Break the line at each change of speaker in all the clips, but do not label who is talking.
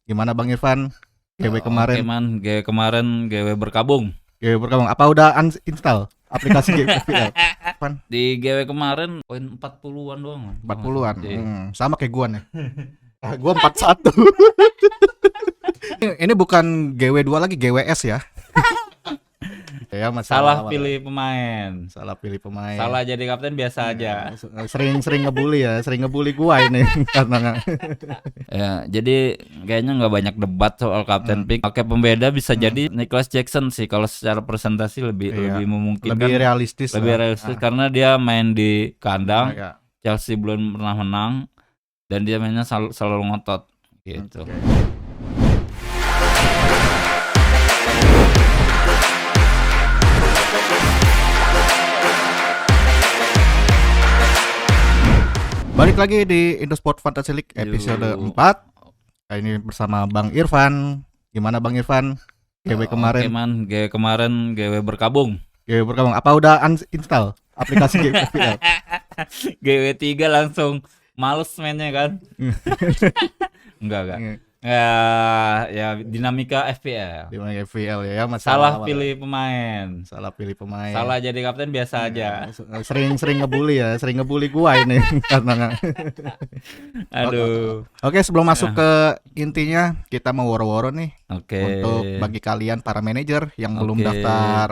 Gimana Bang Irfan? GW
Oke
kemarin,
man, GW berkabung.
GW berkabung. Apa udah uninstall aplikasi GW FPL? Irfan,
Di GW kemarin poin 40-an doang man.
40-an.
Iya.
Sama kayak gua nih. Gua 41. Ini bukan GW2 lagi, GWS ya. Ya,
Salah
masalah
pilih pemain.
salah pilih pemain.
Salah jadi kapten biasa aja.
Sering ngebully ya, sering ngebully gua ini karena
Ya, jadi kayaknya nggak banyak debat soal kapten pick. Oke, pembeda bisa jadi Nicholas Jackson sih kalau secara presentasi lebih
Iya.
memungkinkan.
lebih realistis.
Lebih
lah.
realistis karena dia main di kandang.
Ya.
Chelsea belum pernah menang dan dia mainnya selalu ngotot gitu.
Balik lagi di Indosport Fantasy League episode
Yuh.
4. Kali ini bersama Bang Irfan. Gimana Bang Irfan? GW kemarin.
Oke man, GW berkabung.
GW berkabung. Apa udah uninstall aplikasi GW FPL?
GW 3 langsung males mainnya kan? Enggak. Ya dinamika FPL.
Di mana FPL ya,
Salah pilih pemain.
Salah pilih pemain.
Salah jadi kapten biasa aja.
Sering ngebully ya, sering ngebully gua ini karena
Aduh.
Oke, sebelum masuk ke intinya, kita mau woro-woro nih
Oke.
untuk bagi kalian para manajer yang belum
Oke.
daftar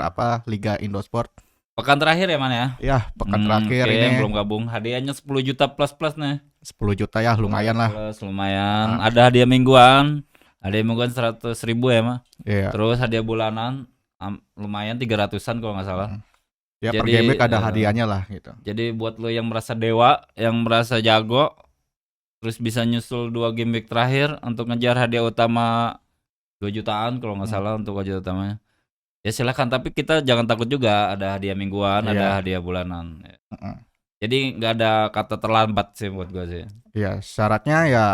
Liga Indosport.
Pekan terakhir ya man ya?
Ya, pekan terakhir
oke,
ini
yang belum gabung hadiahnya 10 juta plus nih.
10 juta ya, lumayan lah.
Plus lumayan. Ada hadiah mingguan. Hadiah mingguan 100.000 ya mah.
Iya.
Terus hadiah bulanan lumayan 300-an kalau nggak salah.
Ya, per
Jadi,
game week ada hadiahnya lah gitu.
Jadi buat lo yang merasa dewa, yang merasa jago, terus bisa nyusul 2 game week terakhir untuk ngejar hadiah utama 2 jutaan kalau nggak salah untuk hadiah utamanya. Ya silakan, tapi kita jangan takut juga, ada hadiah mingguan,
Iya.
ada hadiah bulanan. Jadi nggak ada kata terlambat sih buat gue sih.
Iya, syaratnya ya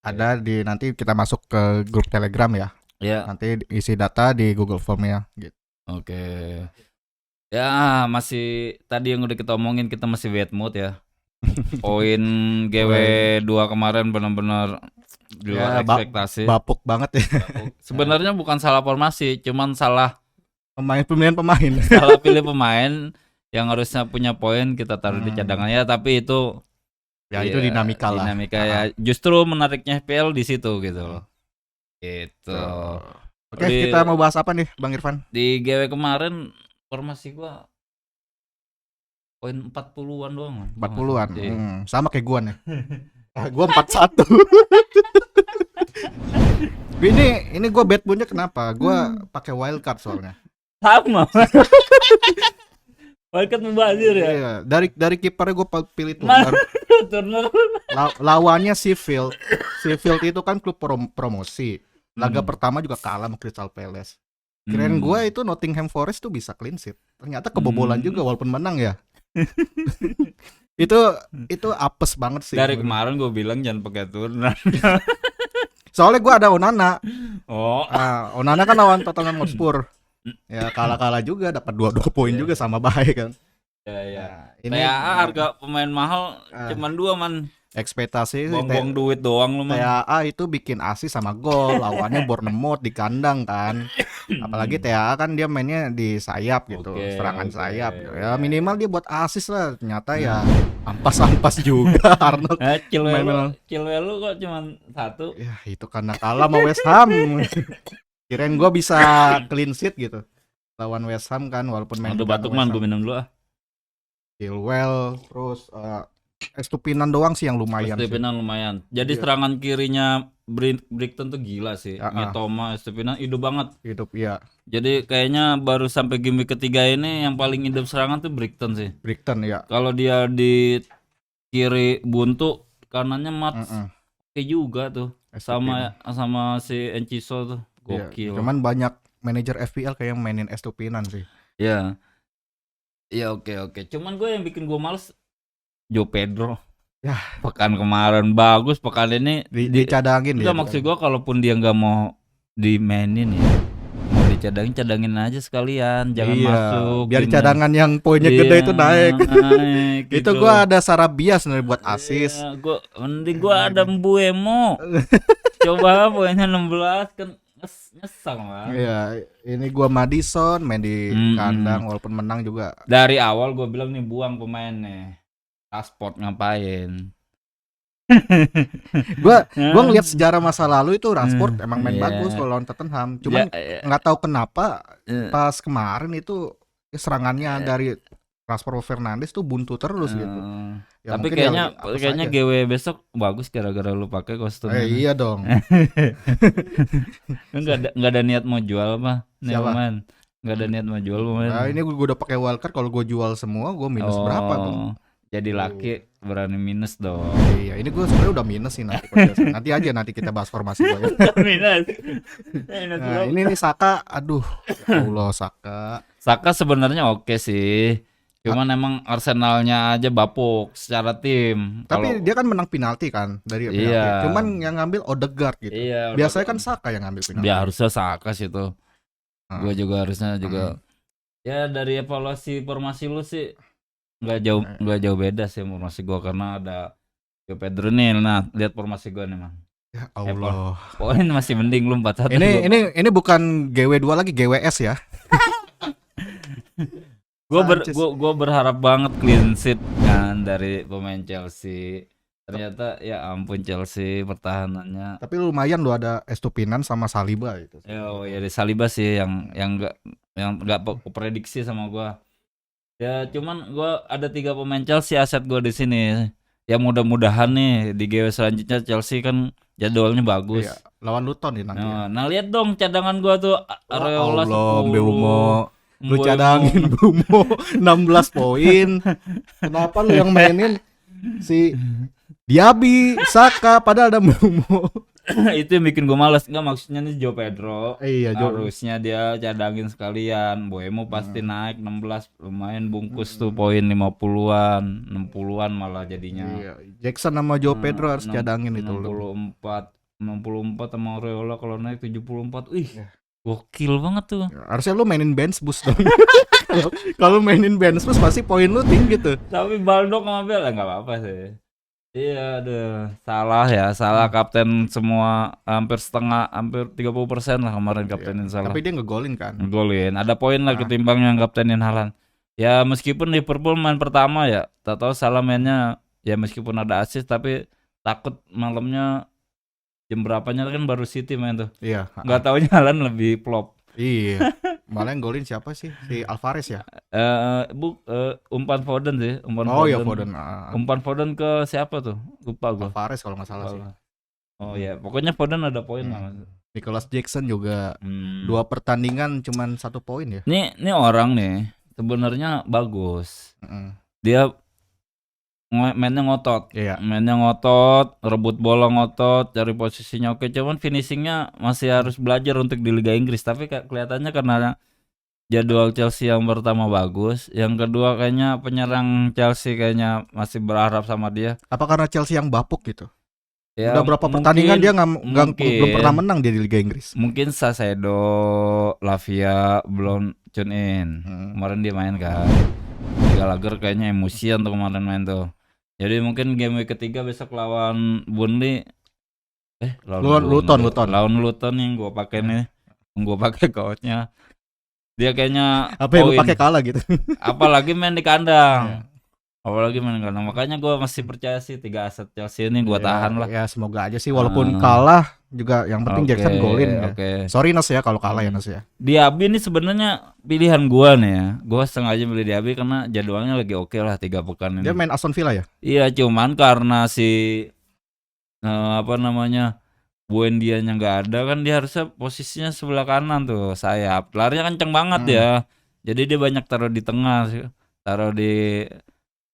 ada di nanti kita masuk ke grup Telegram ya.
Ya,
Nanti isi data di Google Form ya gitu.
oke. Ya masih tadi yang udah kita omongin, kita masih bad mood ya. Poin GW 2 kemarin benar-benar di luar
Ya,
ekspektasi.
Bapuk banget ya.
Sebenarnya bukan salah formasi, cuman salah
Pemilihan pemain.
salah pilih pemain yang harusnya punya poin kita taruh di cadangan ya, tapi itu
Ya itu dinamika lah.
Dinamika ya. Justru menariknya FPL di situ gitu loh. Gitu.
Oke,
Di-
kita mau bahas apa nih Bang Irfan?
Di GW kemarin formasi gua poin 40-an doang. Man.
40-an.
Iya.
Sama kayak gua nih. Gua 41. Ini gua bad moodnya kenapa? Gua pakai wildcard soalnya.
Sama. Wildcard membazir ya.
Iya, dari kipernya gua pilih
Nah.
Turner.
Turner.
Lawannya Sheffield. Sheffield itu kan klub promosi. Laga pertama juga kalah sama Crystal Palace. Kirain gua itu Nottingham Forest tuh bisa clean sheet. Ternyata kebobolan juga walaupun menang ya. itu apes banget sih.
Dari kemarin gue bilang jangan pakai Turner.
Soalnya gua ada Onana.
Oh.
Onana kan lawan Tottenham Hotspur. Ya kalah juga, dapat 2 poin juga sama baik kan.
Ya.
Ini
TAA harga pemain mahal cuman 2 man.
ekspektasi sih
Buang-buang duit doang lu man.
TAA itu bikin assist sama gol, lawannya Bournemouth di kandang kan. Apalagi TAA kan dia mainnya di sayap gitu,
Oke,
serangan
oke,
sayap. Ya
oke.
minimal dia buat assist lah. Ternyata ya ampas juga Arnold.
Chilwell lu kok cuman 1.
Ya itu karena kalah sama West Ham. Kirain gua bisa clean sheet gitu lawan West Ham kan, walaupun main
Aduh
di
batuk
kandang
man,
West
gue
Ham.
minum dulu ah.
Chilwell terus Estupinan doang sih yang lumayan sih.
Estupinan lumayan. Jadi
Iya.
serangan kirinya Brighton tuh gila sih. Mitoma, Estupinan hidup banget.
Hidup ya.
Jadi kayaknya baru sampai game week ketiga ini yang paling hidup serangan tuh Brighton sih.
Brighton ya.
Kalau dia di kiri buntu, kanannya Mats oke juga tuh. Sama si Enciso tuh.
Iya.
Gokil.
Cuman banyak manajer FPL kayak mainin Estupinan sih.
Iya. Iya oke. Cuman gue yang bikin gue males Joe Pedro.
Ya.
Pekan kemarin bagus, pekan ini
Dicadangin dia.
enggak, maksud gue kalaupun dia nggak mau dimainin ya, mau cadangin aja sekalian, jangan masuk.
Biar
gimana.
cadangan yang poinnya gede itu naik. Itu
gitu.
gua ada Sarabia sebenarnya buat assist.
Mending gua ada Mbuemo. Coba poinnya 16 kan nyesal mah.
Iya, ini gua Madison main di kandang walaupun menang juga.
Dari awal gua bilang nih buang pemainnya. Rashford ngapain?
Gua ngelihat sejarah masa lalu itu Rashford emang main bagus kalau lawan Tottenham. Cuman nggak tahu kenapa pas kemarin itu serangannya dari Rashford Fernandes tuh buntu terus gitu. Ya,
tapi
mungkin
kayaknya GW besok bagus gara-gara lu pakai kostumnya.
Iya dong.
Enggak ada niat mau jual apa?
Siapa?
Enggak ada niat mau jual pemain.
Nah, ini gue udah pakai wildcard, kalau gue jual semua gue minus berapa tuh?
Jadi laki berani minus dong.
Iya, ini gue sebenarnya udah minus sih nanti. Nanti kita bahas formasi gue.
Minus.
Nah, ini nih Saka, aduh, ya Allah Saka.
Saka sebenarnya oke sih. Cuman emang Arsenalnya aja bapuk secara tim.
Tapi dia kan menang penalti kan dari penalti.
Iya.
Cuman yang ngambil Odegaard gitu.
Iya,
biasanya kan Saka yang ngambil penalti.
Dia harusnya Saka sih tuh. Gue juga harusnya juga. Ya dari evaluasi formasi lu sih nggak jauh beda sih formasi gue karena ada Joe Pedro nih. Nah, lihat formasi gue nih, Mang.
Ya Allah.
Poin masih mending lu 4-1.
Ini bukan GW2 lagi, GWS ya.
Gue berharap banget clean sheet kan dari pemain Chelsea. Ternyata ya ampun Chelsea pertahanannya.
Tapi lumayan lu ada Estupinan sama Saliba itu.
Oh ya, di Saliba sih yang enggak prediksi sama gua. Ya cuman gua ada 3 pemain Chelsea aset gua di sini. Ya mudah-mudahan nih di GW selanjutnya Chelsea kan jadwalnya bagus.
Iya, lawan Luton nih nanti.
Nah, lihat dong cadangan gua tuh Areola 10.
Mbeumo. Lu cadangin Mbeumo 16 poin. Kenapa lu yang mainin si Diaby, Saka padahal ada Mbeumo?
Itu yang bikin gue malas. Enggak, maksudnya nih Joe Pedro.
Iya,
harusnya dia cadangin sekalian. Mbeumo pasti naik 16, lumayan bungkus tuh poin 50-an, 60-an malah jadinya.
Iya, Jackson sama Joe Pedro harus cadangin itu.
64 sama Areola kalau naik 74. Gokil banget tuh.
Harusnya lu mainin bench boost dong. Kalau mainin bench boost pasti poin lu tinggi tuh.
Tapi Baldock sama Bell enggak apa-apa sih. Iya, salah kapten semua hampir 30% lah kemarin kaptenin salah.
Tapi dia ngegolin kan?
Ngegolin. Ada poin lah ketimbang yang kaptenin Haaland. Ya meskipun Liverpool main pertama ya, tak tahu salah mainnya ya meskipun ada assist tapi takut malamnya jam berapanya kan baru City main tuh.
Iya.
Nggak taunya Haaland lebih flop.
Iya. Malah yang golin siapa sih? Si Alvarez ya?
Umpan Foden sih.
Foden.
Umpan Foden ke siapa tuh? Lupa gua.
Alvarez kalau nggak salah sih.
Oh ya, pokoknya Foden ada poin lah.
Nicholas Jackson juga 2 pertandingan cuman 1 poin ya.
Nih orang nih sebenarnya bagus. Dia mainnya ngotot.
Iya.
Mainnya ngotot, rebut bola ngotot, cari posisinya oke, cuman finishingnya masih harus belajar untuk di Liga Inggris. Tapi kelihatannya karena jadwal Chelsea yang pertama bagus, yang kedua kayaknya penyerang Chelsea kayaknya masih berharap sama dia.
Apa karena Chelsea yang bapuk gitu?
Ya,
udah berapa pertandingan dia belum pernah menang dia di Liga Inggris.
Mungkin Saicedo, Lavia belum tune in. Kemarin dia main kan. Gallagher kayaknya emosian tuh kemarin main tuh. Jadi mungkin game week ketiga besok lawan Burnley. Lawan Luton yang gue pakai nih. Gue pakai coachnya. Dia kayaknya
apa yang pakai kalah gitu.
Apalagi main di kandang. Makanya gue masih percaya sih 3 aset Chelsea ini gue tahan lah.
Ya semoga aja sih walaupun kalah juga yang penting Jackson golin ya. Sorry Nas ya kalau kalah ya Nas ya.
Diaby ini sebenarnya pilihan gue nih ya. Gue sengaja beli Diaby karena jadwalnya lagi oke lah 3 pekan ini.
Dia main Aston Villa ya?
Iya, cuman karena si Buendia-nya nggak ada kan dia harusnya posisinya sebelah kanan tuh sayap. Larinya kenceng banget ya. Jadi dia banyak taruh di tengah, taruh di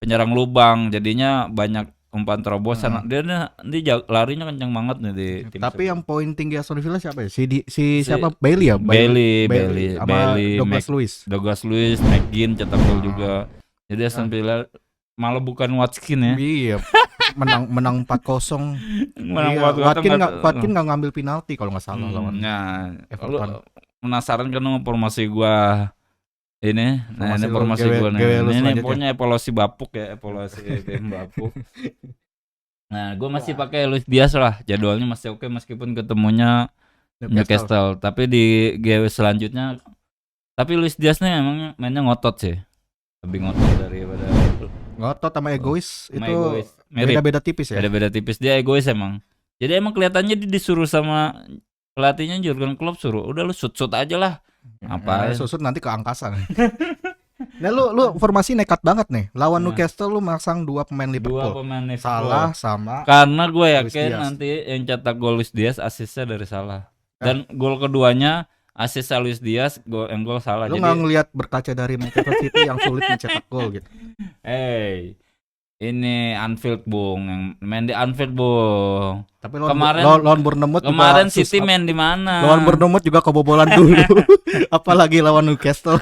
penyerang lubang, jadinya banyak umpan terobosan. Dia larinya kenceng banget nih di tim.
Tapi yang poin tinggi Aston Villa siapa ya? Si siapa? Bailey ya?
Bailey.
Douglas
Luiz, McGinn cetak gol juga. Jadi Aston Villa malah bukan Watkins ya.
Iya. menang 4-0. Watkins enggak ngambil penalti kalau enggak salah lawan.
Everton. Penasaran kan sama formasi gua ini. Ini formasi gua nih. Ini pokoknya evaluasi bapuk ya, evaluasi tim bapuk. Nah, gue masih pakai Luis Diaz lah. Jadwalnya masih oke meskipun ketemunya Newcastle. Tapi di GW selanjutnya, tapi Luis Diaz nih emang mainnya ngotot sih. Lebih ngotot daripada
Ngotot sama egois
sama
itu
egois. Mirip.
beda-beda tipis ya.
Beda-beda tipis, dia egois emang. Jadi emang kelihatannya dia disuruh sama pelatihnya Jurgen Klopp, suruh udah lu shoot aja lah. Apa?
Susut nanti ke angkasa. Nah lu formasi nekat banget nih. Lawan
Nah.
Newcastle lu masang 2 pemain
Dua
Liverpool.
pemain Liverpool.
Salah sama
Karena gue
Luis
yakin
Diaz.
nanti yang cetak gol Luis Diaz asisnya dari Salah. Dan gol keduanya asisnya Luis Diaz, gol Salah.
lu
Jadi
nggak ngelihat berkaca dari Manchester City yang sulit mencetak gol gitu.
ini Anfield Bung, yang main di Anfield Bung.
Tapi lawan
Kemarin-
lawan Bournemouth
Kemarin
juga
City main di mana?
lawan Bournemouth juga kebobolan dulu. Apalagi lawan Newcastle.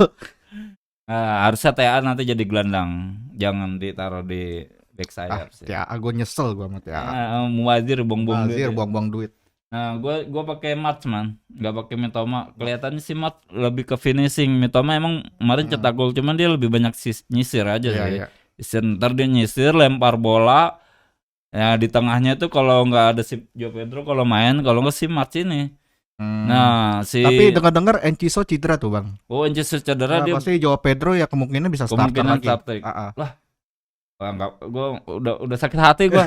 Harusnya TA nanti jadi gelandang, jangan ditaruh di back sayap sih.
Ya, gue nyesel gue sama Tia.
Muwazir buang-buang duit.
Azir
Ya.
buang-buang duit.
Nah, gua pakai March man, nggak pakai Mitoma. Kelihatannya sih March lebih ke finishing. Mitoma emang kemarin cetak gol, cuman dia lebih banyak nyisir aja
Iya,
sih.
iya.
Ntar dia nyisir, lempar bola. Ya di tengahnya tuh kalau nggak ada si Joe Pedro kalau main, kalau nggak si March ini. Nah,
Tapi dengar-dengar Enciso cedera tuh, Bang.
Encez cedera
Nah,
dia
pasti Joao Pedro ya kemungkinan bisa starter
kemungkinan
lagi.
starter.
Ah.
Gua udah sakit hati gua.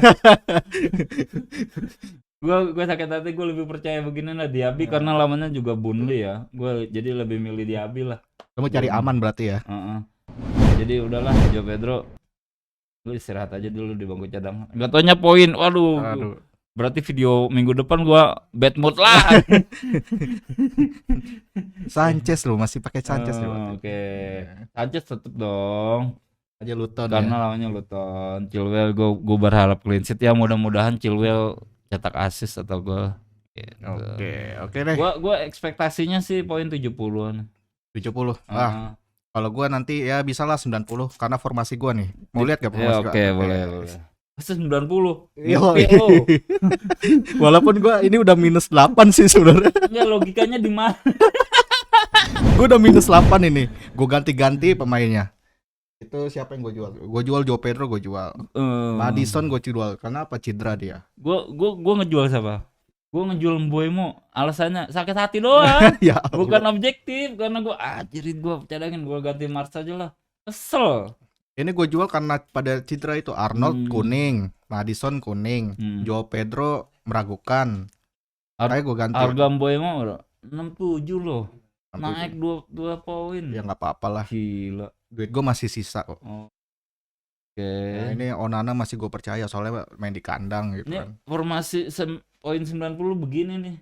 Gua sakit hati, gue lebih percaya begini lah Diaby karena lawannya juga Burnley ya. Gue jadi lebih milih Diaby lah.
Kamu cari aman berarti ya.
Jadi udahlah Joao Pedro, lu istirahat aja dulu di bangku cadangan. Gak taunya poin, waduh. Berarti video minggu depan gua bad mood lah.
Sanchez lu masih pakai Sanchez lu.
Oke. Sanchez tetep dong.
Aja Luton
Karena
ya.
lawannya Luton. Chilwell gue berharap clean sheet ya, mudah-mudahan Chilwell cetak assist atau gol. Gitu.
Oke deh.
Gua ekspektasinya sih poin 70-an.
70. Kalau gua nanti ya bisalah 90 karena formasi gua nih. Mau lihat gak
Ya,
formasi gua?
oke, boleh. Masa 90?
Yo.
Oh.
Walaupun gua ini udah minus 8 sih sebenarnya.
Enggak, logikanya di mana?
Gua udah minus 8 ini. Gua ganti-ganti pemainnya. Itu siapa yang gue jual? Gue jual Joao Pedro, gue jual. Maddison gue jual. Karena apa? Cedera dia.
Gua ngejual siapa? Gue ngejual Mboimo. Alasannya sakit hati doang.
Ya,
Bukan objektif, karena gue jadi gue cadangin, gue ganti Mars aja lah. Kesel.
ini gue jual karena pada cedera itu Arnold kuning, Maddison kuning, Joao Pedro meragukan. Makanya gue ganti.
Harga Mboimo 67 loh. Naik 2 poin.
Ya nggak apa-apa lah.
Gila.
Duit gue masih sisa kok.
Oke.
Nah, ini Onana masih gue percaya soalnya main di kandang gitu
Ini
kan.
formasi poin 90 begini nih.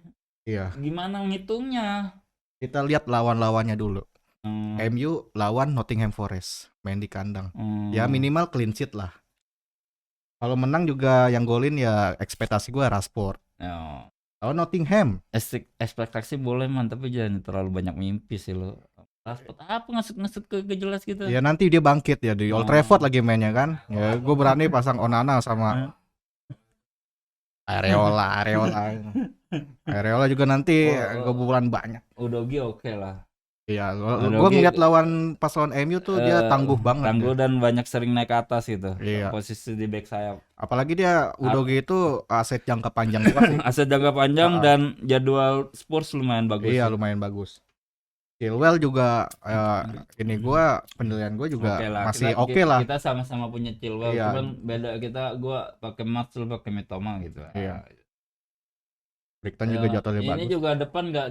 Iya.
Gimana ngitungnya?
Kita lihat lawan-lawannya dulu. MU lawan Nottingham Forest, main di kandang. Ya minimal clean sheet lah. Kalau menang juga yang golin ya ekspektasi gue Rashford. Kalau Nottingham
ekspektasi boleh man, tapi jangan terlalu banyak mimpi sih lo. Rashford apa ngesut ke jelas gitu.
ya nanti dia bangkit ya di Old Trafford lagi mainnya kan. Ya gue berani pasang Onana sama Areola juga nanti kebobolan banyak.
Udogi oke lah.
Iya, gue ngeliat lawan MU tuh dia tangguh banget.
Tangguh dan banyak sering naik ke atas gitu.
Iya.
Posisi di back sayap.
Apalagi dia Udogi itu aset jangka panjang juga sih.
Aset jangka panjang dan jadwal Spurs lumayan bagus.
Iya, lumayan bagus. Chilwell juga ini penilaian gue juga masih oke lah.
Kita sama-sama punya Chilwell,
Iya.
cuman beda gue pakai Max, lu pakai Mitoma gitu.
Iya. Brighton juga jatuhnya
ini
bagus.
Ini juga depan nggak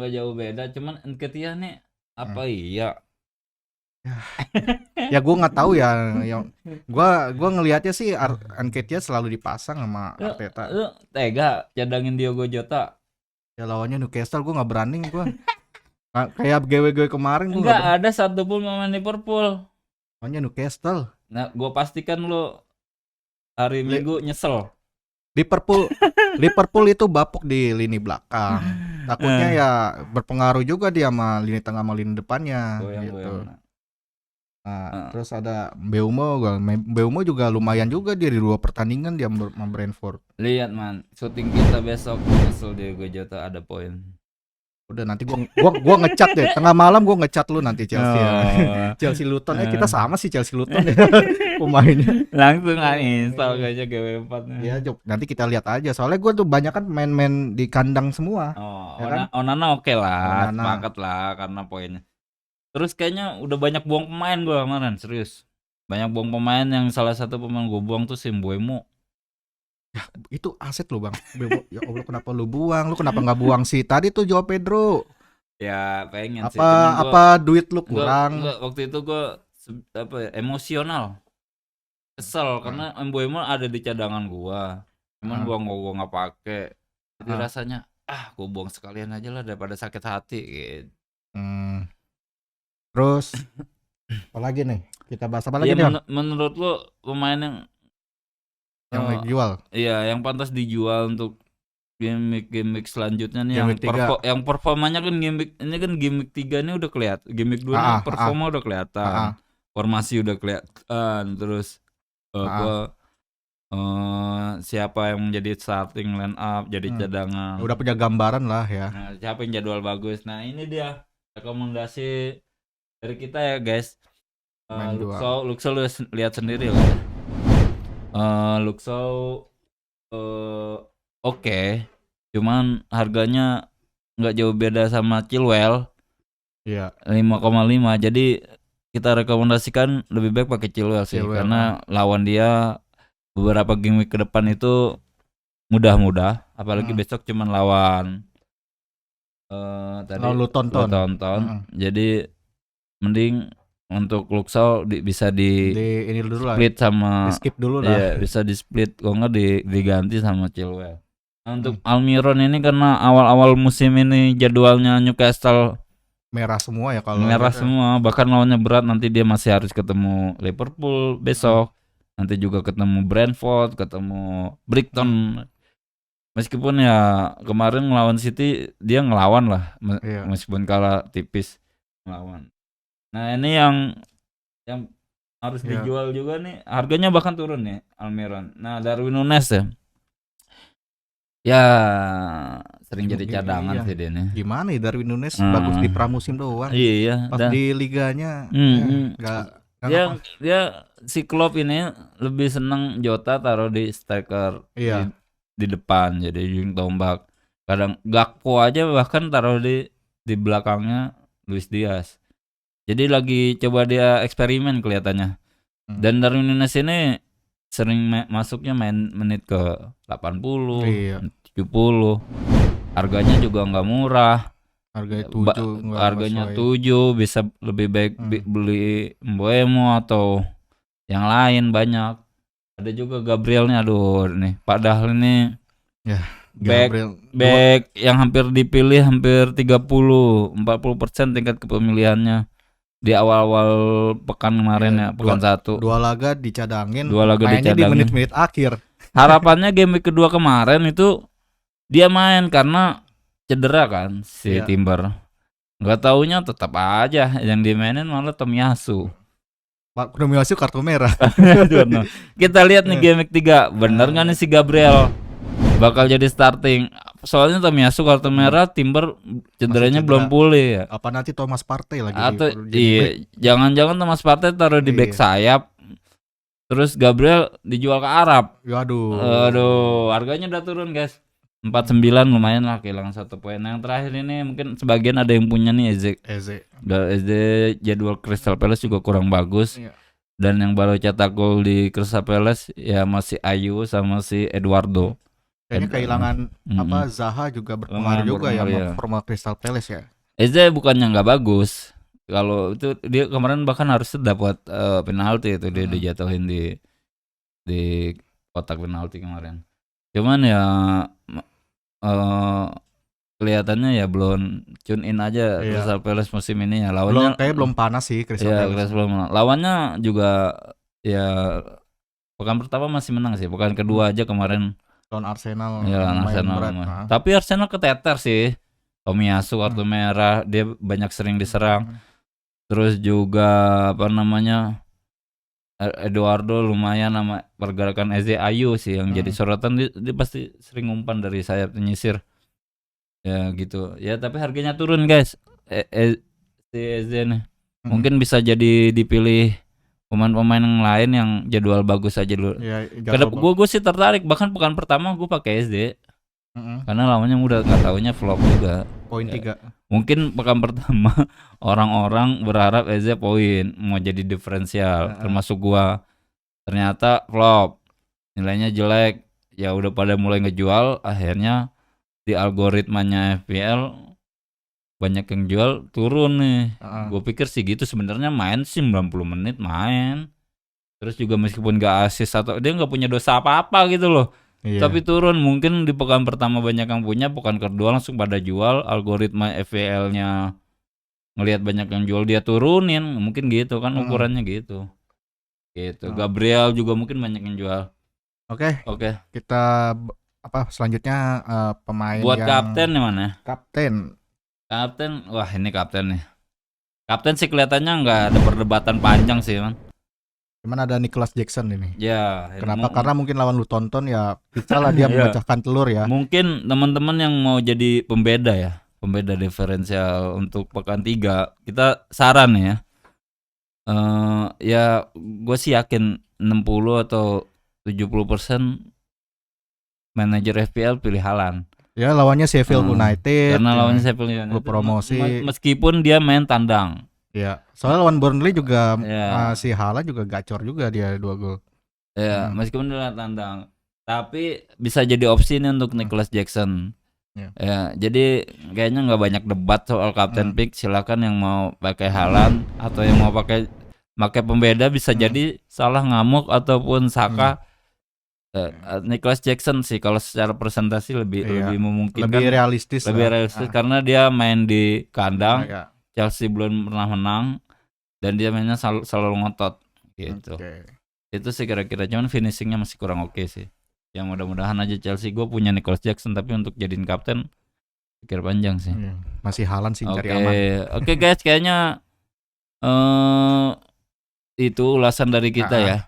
jauh beda, cuman Nketiah nih apa iya?
Ya gue nggak tahu ya. Yang gue ngelihatnya sih Nketiah selalu dipasang sama Arteta.
Lu tega cadangin Diogo Jota?
Ya lawannya Newcastle gue nggak berani gue. Kayak GW kemarin gue
nggak ada satu pun pemain Liverpool.
Lawannya Newcastle.
Nah, gue pastikan lu hari Minggu nyesel.
Liverpool itu bapuk di lini belakang. Takutnya ya berpengaruh juga dia sama lini tengah sama lini depannya gitu. Nah, terus ada Mbeumo juga lumayan juga dia di 2 pertandingan dia sama Brentford.
Lihat man, syuting kita besok nyesel Diogo Jota ada poin.
Udah nanti gua ngecat deh. Tengah malam gua ngecat lu nanti Chelsea ya.
Oh.
Chelsea Luton kita sama sih Chelsea Luton ya pemainnya.
Langsung uninstall kayaknya GW4.
Ya, nanti kita lihat aja. Soalnya gua tuh banyak kan main-main di kandang semua.
Oh,
Ya kan?
Onana oke lah,
Onana.
sepakat lah karena poinnya. Terus kayaknya udah banyak buang pemain gua kemarin, serius. Banyak buang pemain, yang salah satu pemain gua buang tuh si Mbeumo.
Itu aset lu Bang. Ya Allah, kenapa lu buang? Lu kenapa nggak buang sih tadi tuh Joao Pedro?
Ya pengen sih, cuman
Apa duit lu kurang?
waktu itu gua emosional. Kesel karena Mbeumo ada di cadangan gua. Cuman gua nggak pakai. Jadi rasanya gua buang sekalian aja lah daripada sakit hati gitu.
Terus apa lagi nih? Kita bahas apa lagi
Ya,
nih?
menurut lu pemain yang
dijual?
Iya, yang pantas dijual untuk gimmick selanjutnya nih, yang performanya kan gimmick ini kan gimmick 3 ini udah kelihatan, gimmick 2 nih performa udah kelihatan, formasi udah kelihatan, terus siapa yang menjadi starting line up, jadi cadangan.
Udah punya gambaran lah ya.
Nah, siapa yang jadwal bagus. Nah, ini dia rekomendasi dari kita ya, guys. Luxo lihat sendiri lah. Luxo oke, cuman harganya nggak jauh beda sama Chilwell.
Iya.
5,5. Jadi kita rekomendasikan lebih baik pakai Chilwell sih, karena lawan dia beberapa game week ke depan itu mudah-mudah, apalagi besok cuman lawan tadi
lu tonton.
Jadi mending untuk Luxo bisa
ini dulu lah.
Split sama
skip dulu lah.
Iya, bisa di split, kalau nggak diganti sama Chilwell. Nah, untuk Almiron ini karena awal-awal musim ini jadwalnya Newcastle
merah semua ya, kalau
merah semua, bahkan lawannya berat, nanti dia masih harus ketemu Liverpool besok. Nanti juga ketemu Brentford, ketemu Brighton. Meskipun ya kemarin ngelawan City dia ngelawan lah, meskipun kalah tipis ngelawan. Nah, ini yang harus dijual juga nih, harganya bahkan turun nih Almiron. Nah, Darwin Núñez ya sering jadi cadangan sih dia nih.
Gimana ya Darwin Núñez, bagus di pramusim doang.
Iya,
pas di liganya
dia si Klopp ini lebih seneng Jota taruh di striker di depan, jadi ujung tombak. Kadang Gakpo aja bahkan taruh di belakangnya Luis Diaz. Jadi lagi coba dia eksperimen kelihatannya. Dan Darwin Núñez ini sering masuknya main menit ke 80, 70. Harganya juga nggak murah. Harganya 7, bisa lebih baik beli Mbeumo atau yang lain banyak. Ada juga Gabriel nih, aduh nih. Padahal ini back yang hampir dipilih hampir 40% tingkat kepemilihannya di awal-awal pekan kemarin ya, pekan 1.
2 laga dicadangin,
mainnya
di menit-menit akhir.
Harapannya game kedua kemarin itu dia main karena cedera kan si Timber. Nggak taunya tetap aja yang dimainin malah Tomiyasu.
Tomiyasu kartu merah.
Kita lihat nih game 3, bener nggak nih si Gabriel bakal jadi starting? Soalnya Tomiyasu kartu merah, Timber cederanya belum pulih ya.
Apa nanti Thomas Partey lagi?
Atau jangan-jangan Thomas Partey taruh di back sayap, terus Gabriel dijual ke Arab. Aduh, harganya udah turun guys. 49 lumayan lah, kehilangan 1 poin. Yang terakhir ini mungkin sebagian ada yang punya nih Eze. Jadwal Crystal Palace juga kurang bagus. Dan yang baru cetak gol di Crystal Palace ya masih Ayu sama si Eduardo.
Kayaknya kehilangan Zaha juga berpengaruh juga ya sama forma Crystal Palace ya.
Eze bukannya nggak bagus, kalau itu dia kemarin bahkan harus dapat penalti itu, dia dijatuhin di kotak penalti kemarin. Cuman ya kelihatannya ya belum tune in aja Crystal Palace musim ini ya. Lawannya
belum panas sih Crystal Palace.
Lawannya juga ya pekan pertama masih menang sih, pekan kedua aja kemarin
lawan Arsenal.
Tapi Arsenal keteter sih. Tomiyasu kartu merah, dia banyak sering diserang. Terus juga Eduardo lumayan, sama pergerakan Eze. Ayu sih yang jadi sorotan, dia pasti sering umpan dari sayap penyisir. Ya gitu. Ya tapi harganya turun guys. Si Eze nih.
Hmm.
Mungkin bisa jadi dipilih pemain-pemain yang lain yang jadwal bagus aja dulu.
Ya,
Gue sih tertarik, bahkan pekan pertama gue pakai SD karena lawannya udah nggak taunya flop juga.
Poin
Ya.
3.
Mungkin pekan pertama orang-orang berharap Eze poin mau jadi diferensial, termasuk gua. Ternyata flop, nilainya jelek. Ya udah pada mulai ngejual, akhirnya di algoritmanya FPL banyak yang jual, turun nih. Gue pikir sih gitu, sebenarnya main sih 90 menit main. Terus juga meskipun gak assist atau dia nggak punya dosa apa-apa gitu loh.
Iya.
Tapi turun, mungkin di pekan pertama banyak yang punya, pekan kedua langsung pada jual, algoritma FPL-nya ngelihat banyak yang jual dia turunin, mungkin gitu kan ukurannya gitu. Gitu. Gabriel juga mungkin banyak yang jual.
Oke.
Oke.
Kita selanjutnya pemain
Buat
yang
kapten yang mana?
kapten.
Kapten, wah ini kapten nih. Kapten sih kelihatannya nggak ada perdebatan panjang sih, man.
Cuman ada Nicholas Jackson ini.
Ya.
Kenapa? Karena mungkin lawan lu tonton ya bisa lah dia memecahkan telur ya.
Mungkin teman-teman yang mau jadi pembeda ya, pembeda diferensial untuk pekan 3, kita saran ya. Ya gue sih yakin 60 atau 70% manajer FPL pilih Haaland.
Ya lawannya Sheffield United.
Karena lawannya Sheffield United.
Klub promosi.
Meskipun dia main tandang.
Ya, soalnya lawan Burnley juga
Ya.
si Haaland juga gacor juga dia 2 gol.
Ya, meskipun dia tandang. Tapi bisa jadi opsi nih untuk Nicholas Jackson. Ya, jadi kayaknya nggak banyak debat soal kapten pick. Silakan yang mau pakai Haaland atau yang mau pakai pembeda bisa jadi salah ngamuk ataupun Saka. Nicholas Jackson sih kalau secara presentasi lebih memungkinkan,
lebih realistis
karena dia main di kandang. Chelsea belum pernah menang dan dia mainnya selalu ngotot gitu. Itu sih kira-kira, cuman finishingnya masih kurang oke sih. Yang mudah-mudahan aja Chelsea, gue punya Nicholas Jackson tapi untuk jadiin kapten pikir panjang sih.
Masih Haaland sih cari aman.
Oke guys, kayaknya itu ulasan dari kita ya.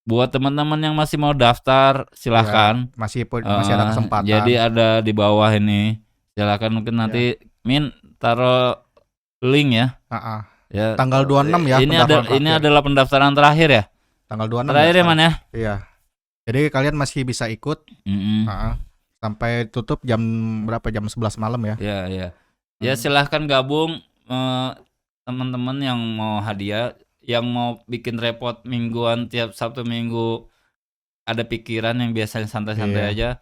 Buat teman-teman yang masih mau daftar silahkan.
Masih ada kesempatan.
Jadi ada di bawah ini. Silahkan, mungkin nanti Min taruh link ya. Ya.
Tanggal 26 ya.
Ini adalah pendaftaran terakhir ya.
Tanggal 26
terakhir ya man ya.
Iya. Jadi kalian masih bisa ikut. Sampai tutup jam berapa? Jam 11 malam ya.
Iya. Ya silahkan gabung teman-teman yang mau hadiah, yang mau bikin repot mingguan tiap Sabtu Minggu ada pikiran yang biasanya santai-santai aja.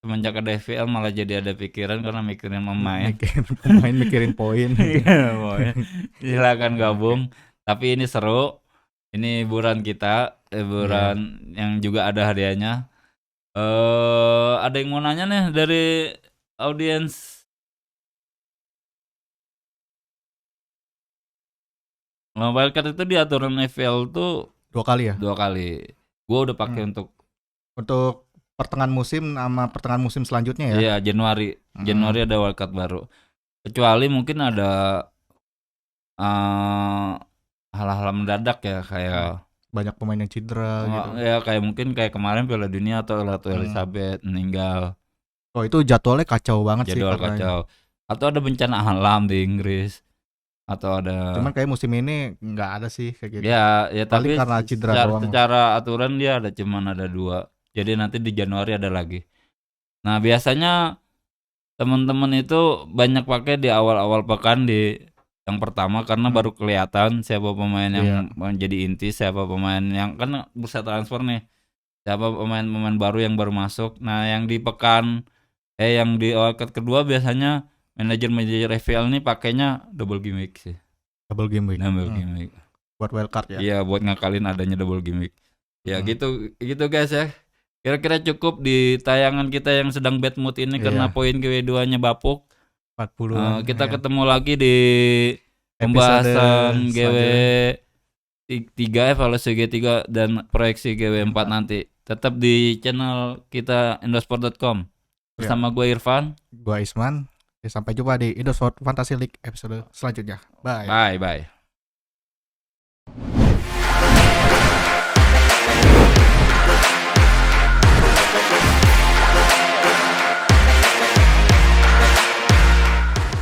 Semenjak ada FPL malah jadi ada pikiran karena mikirin pemain.
Mikirin poin.
Silakan gabung. Tapi ini seru. Ini hiburan kita, hiburan yang juga ada hadiahnya. Ada yang mau nanya nih dari audiens? Wildcard itu di aturan FPL tuh
2 kali ya?
2 kali. Gue udah pakai untuk
pertengahan musim sama pertengahan musim selanjutnya ya.
Iya, Januari. Januari ada wildcard baru. Kecuali mungkin ada hal-hal mendadak ya, kayak
banyak pemain yang cedera gitu.
Ya kayak mungkin kayak kemarin Piala Dunia atau Ratu Elizabeth meninggal.
Oh, itu jadwalnya kacau banget sih.
Jadwal kacau. Atau ada bencana alam di Inggris. Atau ada.
Cuman kayak musim ini nggak ada sih kayak gitu.
Ya tapi
karena cedera doang.
Secara aturan dia cuman ada 2. Jadi nanti di Januari ada lagi. Nah biasanya teman-teman itu banyak pakai di awal-awal pekan di yang pertama karena baru kelihatan siapa pemain yang menjadi inti, siapa pemain yang kan bursa transfer nih, siapa pemain-pemain baru yang baru masuk. Nah yang di pekan yang di wildcard kedua biasanya manajer FPL ini pakainya double game week sih.
Double game week. Buat wildcard ya.
Iya, buat ngakalin adanya double game week. Ya gitu guys ya. Kira-kira cukup di tayangan kita yang sedang bad mood ini karena poin GW2-nya bapuk.
40.
Kita ketemu lagi di pembahasan GW3, evaluasi GW3 dan proyeksi GW4 nanti. Tetap di channel kita indosport.com. Bersama gue Irfan,
gue Isman. Sampai jumpa di Indosport Fantasy League episode selanjutnya. Bye.
Bye.